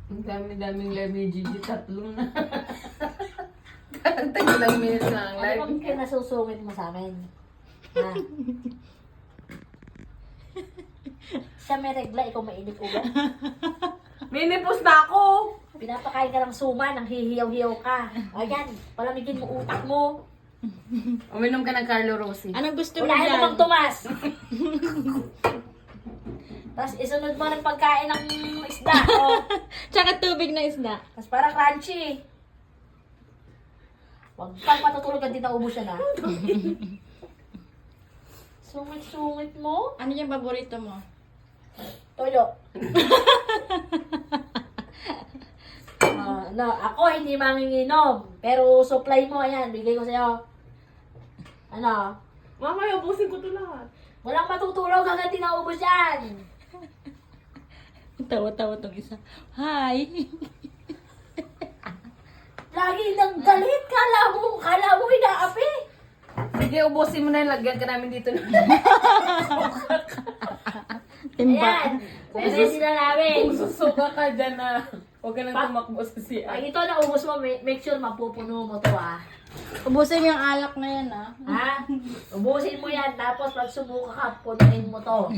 Ang dami-daming live ni Gigi. 3 na. Ang tagilang minutes na ang Ano live. bang kinasusungit mo sa amin? Ha? Siya may regla, ikaw mainip ugat. Minipos na ako! Pinapakain ka ng suma, nang hihiyaw-hiyaw ka. Ayan, palamigin mo utak mo. Uminom ka ng Carlo Rossi. Anong gusto mo Wala dyan? namang tumas. Tapos isunod mo ng pagkain ng isda. Oh. Tsaka tubig na isda. Tapos parang crunchy. Huwag kang matutulog at di naubos yan ha. Sungit-sungit mo. Ano yung paborito mo? Toyo. No, ako hindi manginginom. Pero supply mo, ayan, bigay ko sa'yo. Ano? Mamaya, ubusin ko ito lahat. Walang matutulog hanggang di naubos yan. Tawa-tawa tong isa. Hi! Lagi nang galit. Kala mo inaapi. Sige, ubusin mo na yung lagyan ka namin dito. Timba. Ayan. Pwede sila namin. Kung susuka ka dyan na huwag ka nang tumakbo sa CR. Pag ito naubos mo, make sure mapupuno mo to ah. Ubusin mo yung alak na yan, ah. Ha? Ubusin mo yan. Tapos pag sumuka ka, punuin mo to.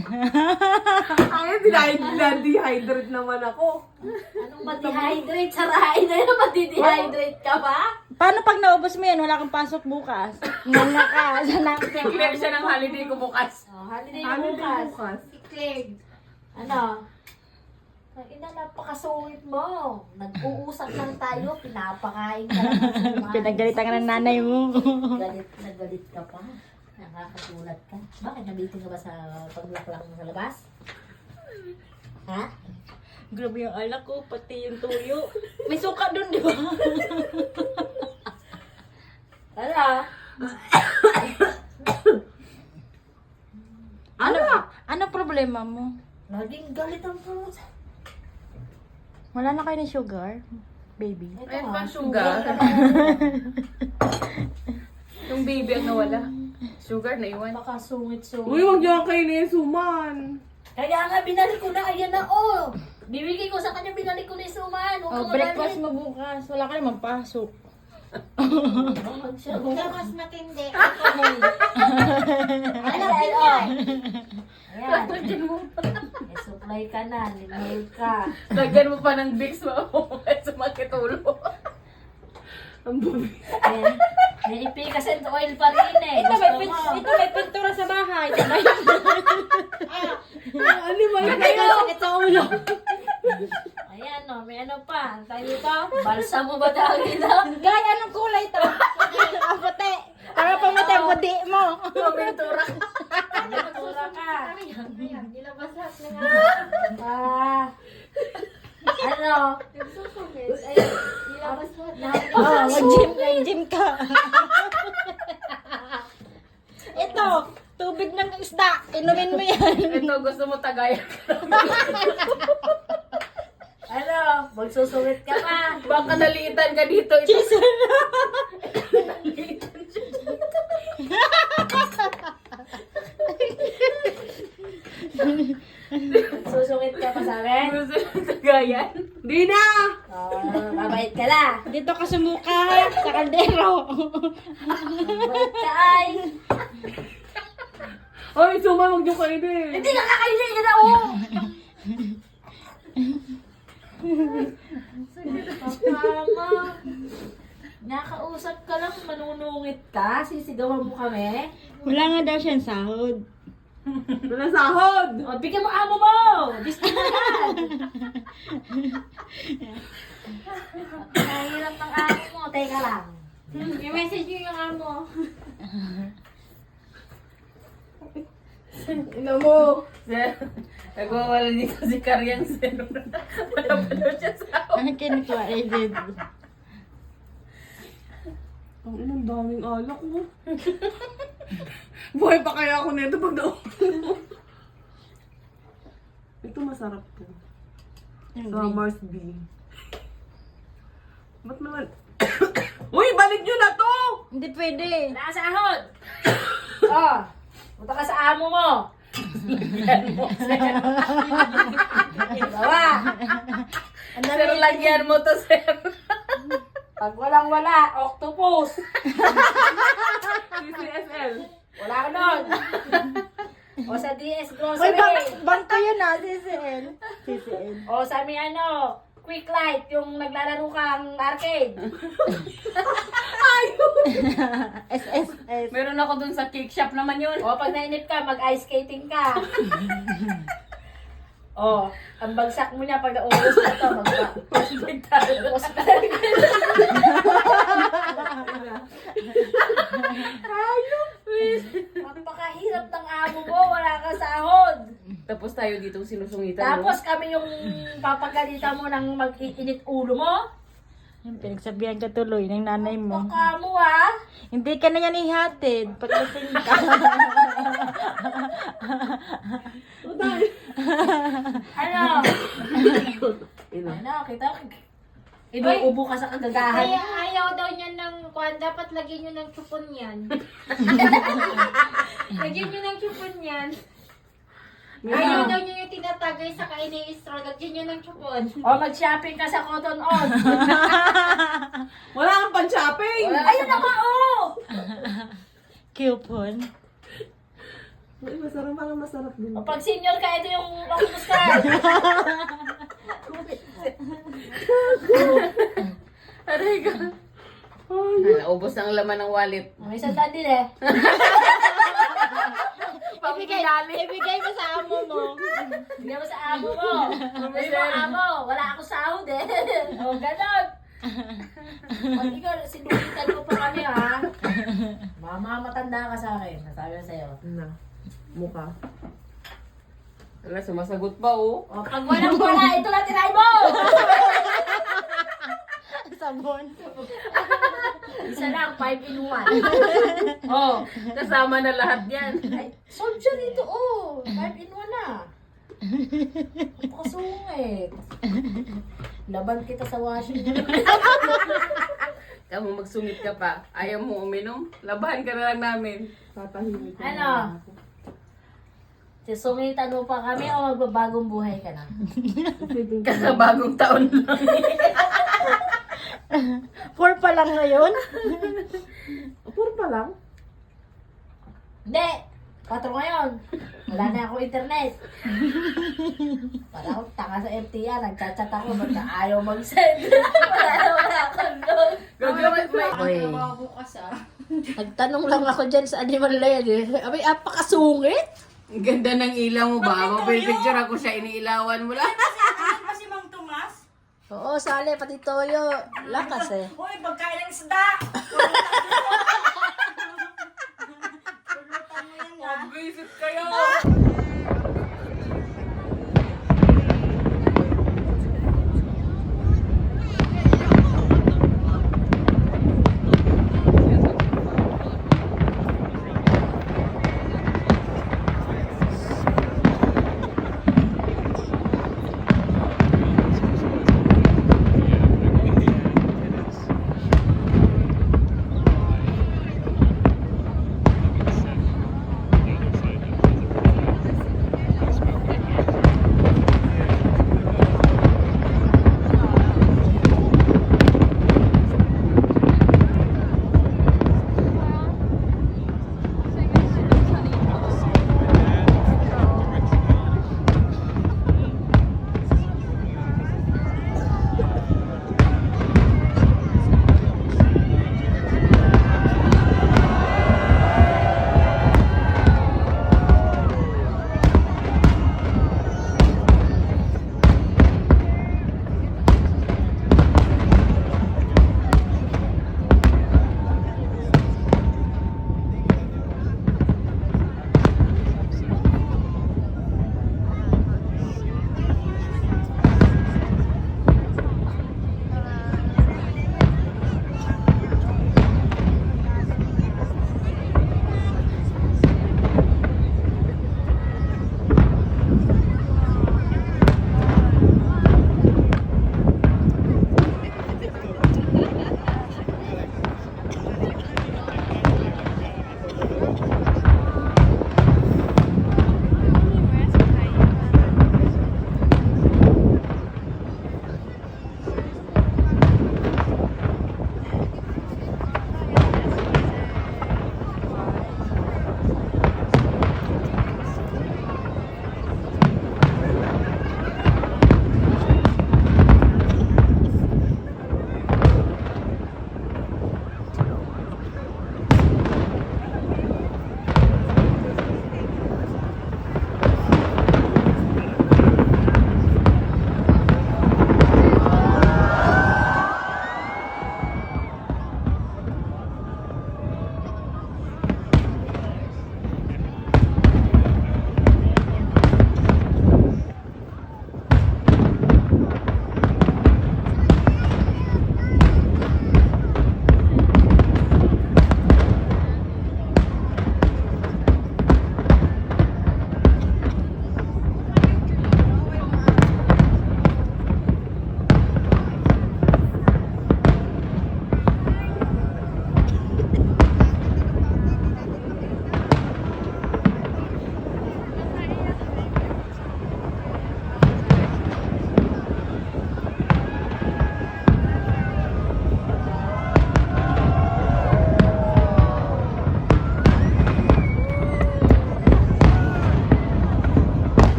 Ay, dehydrate naman ako. Anong ma-dehydrate? Sarain na yun, ma-dehydrate ka ba? Paano pag naubos mo yan, wala kang pasok bukas? Nana ka, sana Clear siya ng holiday ko bukas. Oh, holiday na bukas. Clear. Ano? Ina, napakasungit mo. Nag-uusap lang tayo, pinapakain ka lang ng suman. pinagalitan ka ng nanay mo. Galit na galit ka pa. Nakakasulat ka. Bakit nabitin ka ba sa paglaklang mo sa labas? Ha? Grabe yung alak ko, pati yung tuyo. May suka doon, di ba? Ano? Ano problema mo? Laging galit ang puso. Wala na kayo ng sugar? Baby? Ito Ayun nga, pa, sugar. Yung baby ang nawala. Sugar na iwan. Napakasungit-sungit. Uy, huwag niyo kayo na yung suman. Kaya nga, binalik ko na. Ayan na, oh. Bibigay ko sa kanya, binalik ko na yung suman. Huwag Oh, ka breakfast magalit. mo bukas. Wala ka naman pasok. Mas matindi. Ano, oh. Ayan. May supply ka na, limay ka. Lagyan mo pa ng Vicks mo sa makitulo. Ang bubi. Ayan. May ipikas and oil pa rin eh. Ito may pintura sa bahay. Sabay. Ano ba yun? Sakit sa ulo. Ayan no, may ano pa. Ang tayo dito, balsa mo ba tawag dito? Gay, anong kulay to? Ang puti. Para pumatay ang puti mo. Pintura. Pintura ka. Ano? Oh, mag-gym ka. Ito, tubig ng isda. Inumin mo yan. Ito, gusto mo tagayan ka. Ano? Magsusungit ka pa. Baka naliitan ka dito. Ito. Magsusungit ka pa sa amin. Gusto mo tagayan? Di na! Oh, mabait ka na. Dito ka sumuka sa kaldero. Mabait ka ay. Ay, suma, huwag niyo kainin. Hindi ka kakainin ka na oh. Mama. Nakausap ka lang, manunungit ka, sisigawan mo kami. Wala nga daw siyang sahod. Walang sahod! O, bigyan mo amo mo! Disney na yan! Nahirap ng amo mo, teka lang. I-message niyo yung amo. Ina mo! Nagwawala din kasi karyang zero na. Wala pa daw siya sahod. Ano kinukuha? David? Ang inang daming alak mo. Buhay pa kaya ako nito pag naulan mo. Ito masarap to. Summer's Bee. Ba't naman? Uy, balik nyo na to! Hindi pwede. Wala ka sahod! Oh, punta ka sa amo mo. Yan mo, sir. Bawa. Ang dami lagyan mo to, sir. Pag walang wala, octopus. CCSL. Wala ka nun. O sa DS Uy, Grocery. bangko yun ah, CCL. CCL. O sa may ano, Quick Light, yung naglalaro kang arcade. SSS. Meron ako dun sa cake shop naman yun. O pag nainip ka, mag-ice skating ka. O, ang bagsak mo niya pag naubos na to, hospital. Napakahirap ng amo mo, wala kang sahod. Tapos tayo dito sinusungitan. Tapos kami yung papagalitan mo ng mag-iinit ulo mo. Yung pinagsabihan ka tuloy ng nanay mo. Baka mo ha. Hindi ka na yan ihatid. Paglasing ka. Ano? Ano, kita ko. Inuubo ka sa kagagahan. Ayaw daw niya ng kwan. Dapat lagyan niyo ng chupon yan. Lagyan niyo ng chupon yan. Ayaw daw niyo yung tinatagay sa ini-straw. Lagyan niyo ng chupon. O mag-shopping ka sa Cotton On. Wala kang pan-shopping! Ayun na nga, oh! Coupon. Uy, masarap, parang masarap din. O pag senior ka, ito yung octopus card. Aray ka. Naubos na ang laman ng wallet. May sandaan din eh. Ibigay mo sa amo mo. Bigyan mo sa amo mo. Sabi mo, amo, wala akong sahod eh. O, ganon. Pag ikaw, sinulitan mo pa kami ha. Matanda ka sa akin. Nasabi ko sa'yo. Na, mukha. Wala, sumasagot pa oh. O, pag walang wala, ito lang tinay mo! Sabon. Isa lang, 5 in 1. Oh, kasama na lahat yan. Ay, solve siya dito, oh. 5 in 1 na. Napakasungit. Laban kita sa Washington. Kamu magsungit ka pa. Ayaw mo uminom? Labahan ka na lang namin. Tatahimik ka Ano? Sungitan mo pa kami o magbabagong buhay ka na? Kakabagong taon lang. 4 pa lang ngayon. Puro pa lang. Hindi! 4 ngayon. Wala na ako internet. Para ako tanga sa FTR. Nagchat-chat ako. Ba't na ayaw mag-send? wala akong load. Gagawin mo. Nagtanong lang ako dyan sa Animal Land. Abay, apakasungit. Ang ganda ng ilaw mo ba? Mapipicture ako siya, iniilawan mo lang. Oo, sali, pati toyo. Lakas eh. Uy, pagkain ng isda! Visit kayo!